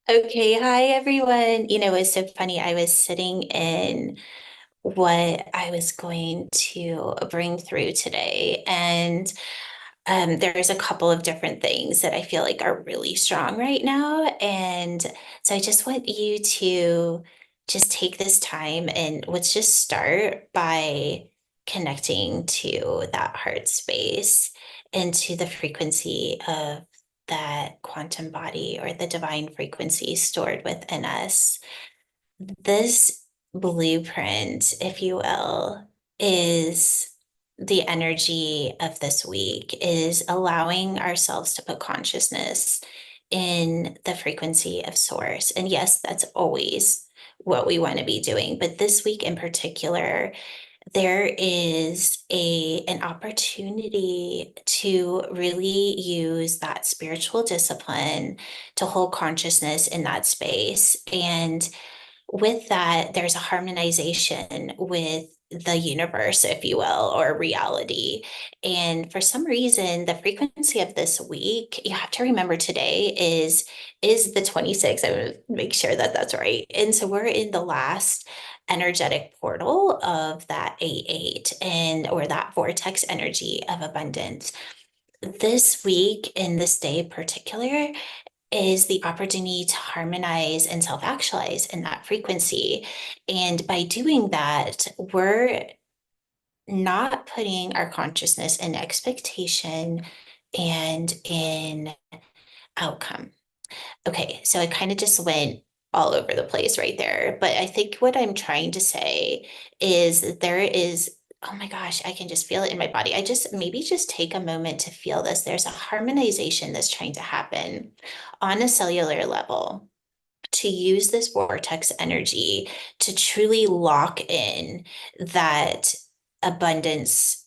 Okay, hi everyone. It's so funny. I was sitting in what I was going to bring through today, and there's a couple of different things that I feel like are really strong right now. And so I just want you to just take this time and let's just start by connecting to that heart space and to the frequency of that quantum body or the divine frequency stored within us. This blueprint, if you will, is the energy of this week, is allowing ourselves to put consciousness in the frequency of source. And yes, that's always what we want to be doing. But this week in particular, there is an opportunity to really use that spiritual discipline to hold consciousness in that space. And with that, there's a harmonization with the universe, if you will, or reality. And for some reason, the frequency of this week, you have to remember today is the 26th. I want to make sure that that's right. And so we're in the last energetic portal of that 8-8 and or that vortex energy of abundance. This week in this day in particular is the opportunity to harmonize and self actualize in that frequency. And by doing that, we're not putting our consciousness in expectation and in outcome. Okay, so I kind of just went all over the place right there. But I think what I'm trying to say is that there is, oh my gosh, I can just feel it in my body. I just maybe just take a moment to feel this. There's a harmonization that's trying to happen on a cellular level to use this vortex energy to truly lock in that abundance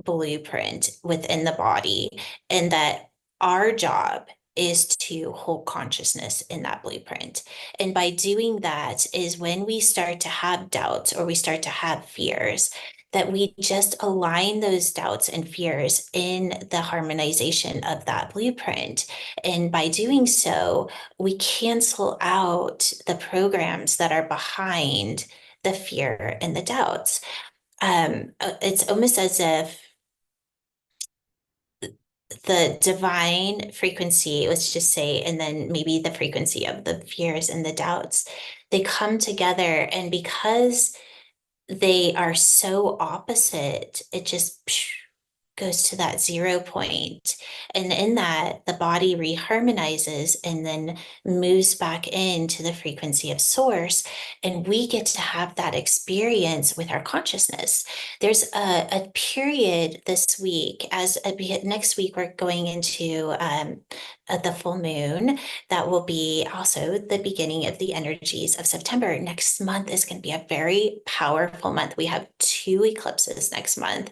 blueprint within the body, and that our job is to hold consciousness in that blueprint. And by doing that is when we start to have doubts or we start to have fears, that we just align those doubts and fears in the harmonization of that blueprint. And by doing so, we cancel out the programs that are behind the fear and the doubts. It's almost as if the divine frequency, let's just say, and then maybe the frequency of the fears and the doubts, they come together. And because they are so opposite, it just goes to that 0 point. And in that, the body reharmonizes and then moves back into the frequency of source. And we get to have that experience with our consciousness. There's a period this week, next week, we're going into the full moon. That will be also the beginning of the energies of September. Next month is going to be a very powerful month. We have two eclipses next month.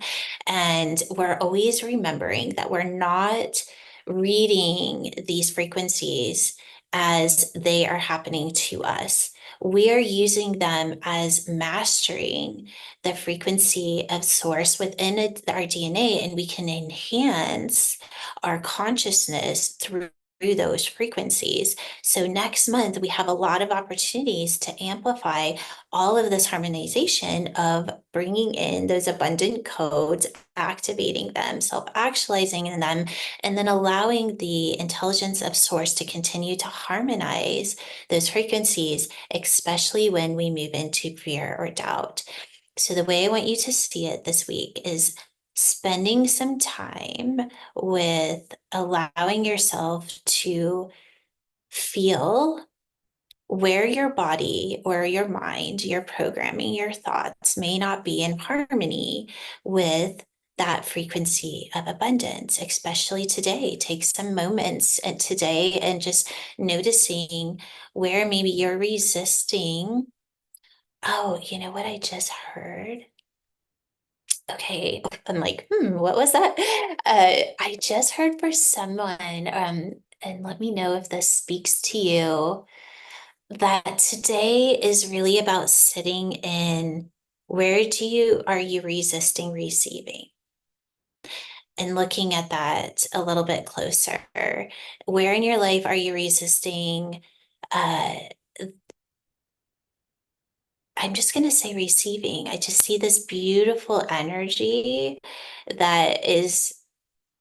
And we're always remembering that we're not reading these frequencies as they are happening to us. We are using them as mastering the frequency of source within our DNA, and we can enhance our consciousness through those frequencies. So next month, we have a lot of opportunities to amplify all of this harmonization of bringing in those abundant codes, activating them, self-actualizing in them, and then allowing the intelligence of source to continue to harmonize those frequencies, especially when we move into fear or doubt. So the way I want you to see it this week is spending some time with allowing yourself to feel where your body or your mind, your programming, your thoughts may not be in harmony with that frequency of abundance, especially today. Take some moments and today and just noticing where maybe you're resisting. Oh, you know what I just heard? Okay, I'm like, what was that? I just heard for someone, and let me know if this speaks to you, that today is really about sitting in where are you resisting receiving? And looking at that a little bit closer. Where in your life are you resisting uh, I'm just going to say receiving. I just see this beautiful energy that is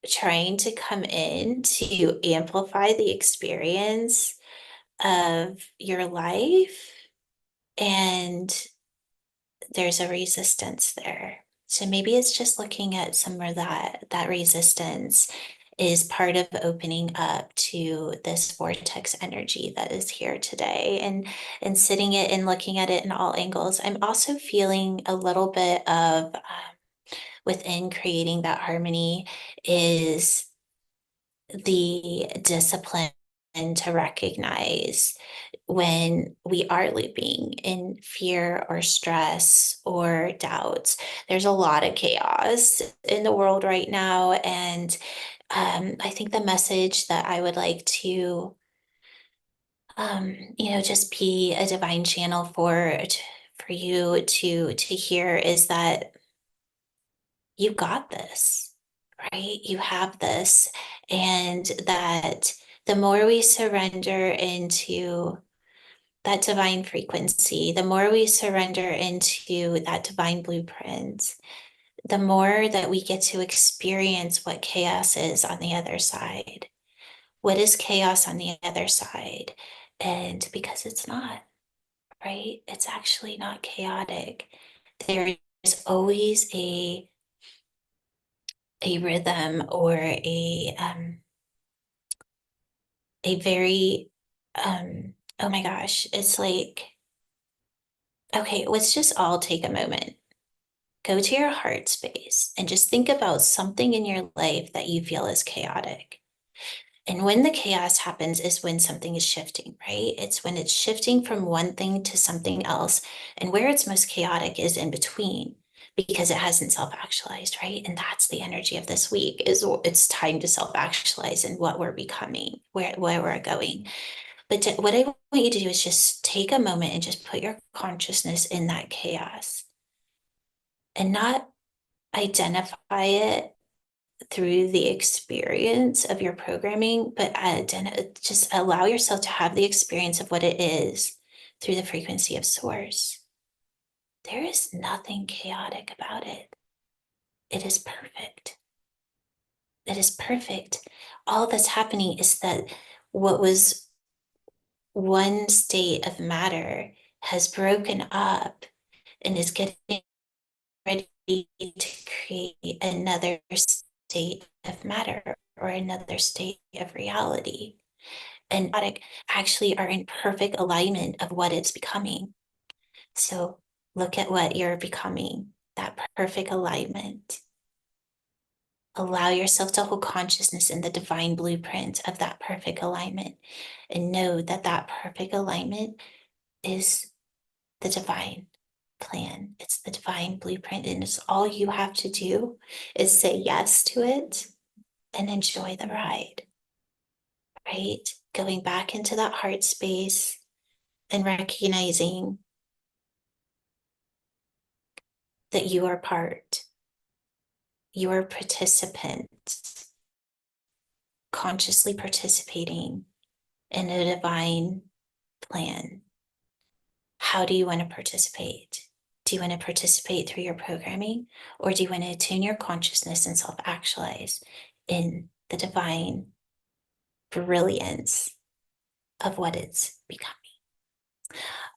trying to come in to amplify the experience of your life. And there's a resistance there. So maybe it's just looking at some of that resistance is part of opening up to this vortex energy that is here today, and sitting it and looking at it in all angles. I'm also feeling a little bit of within creating that harmony is the discipline to recognize when we are looping in fear or stress or doubts. There's a lot of chaos in the world right now. And I think the message that I would like to, just be a divine channel for you to hear is that you got this, right? You have this. And that the more we surrender into that divine frequency, the more we surrender into that divine blueprint, the more that we get to experience what chaos is on the other side. What is chaos on the other side? And because it's not, right? It's actually not chaotic. There is always a rhythm or a very oh my gosh, it's like, okay, let's just all take a moment. Go to your heart space and just think about something in your life that you feel is chaotic. And when the chaos happens is when something is shifting, right? It's when it's shifting from one thing to something else. And where it's most chaotic is in between because it hasn't self-actualized, right? And that's the energy of this week is it's time to self-actualize and what we're becoming, where we're going. But what I want you to do is just take a moment and just put your consciousness in that chaos and not identify it through the experience of your programming, but just allow yourself to have the experience of what it is through the frequency of source. There is nothing chaotic about it. It is perfect. It is perfect. All that's happening is that what was one state of matter has broken up and is getting ready to create another state of matter or another state of reality. And actually are in perfect alignment of what it's becoming. So look at what you're becoming, that perfect alignment. Allow yourself to hold consciousness in the divine blueprint of that perfect alignment and know that that perfect alignment is the divine plan. It's the divine blueprint. And it's all you have to do is say yes to it and enjoy the ride, right? Going back into that heart space and recognizing that you are part, you are a participant, consciously participating in a divine plan. How do you want to participate? Do you want to participate through your programming, or do you want to attune your consciousness and self actualize in the divine brilliance of what it's becoming?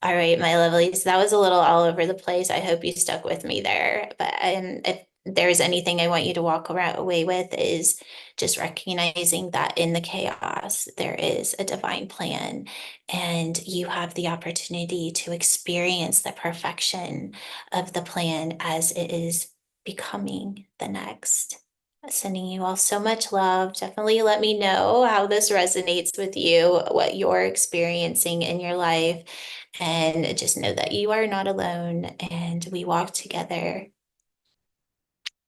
All right, my lovelies, that was a little all over the place. I hope you stuck with me there. But if there's anything I want you to walk away with is just recognizing that in the chaos, there is a divine plan, and you have the opportunity to experience the perfection of the plan as it is becoming the next. Sending you all so much love. Definitely let me know how this resonates with you, what you're experiencing in your life. And just know that you are not alone and we walk together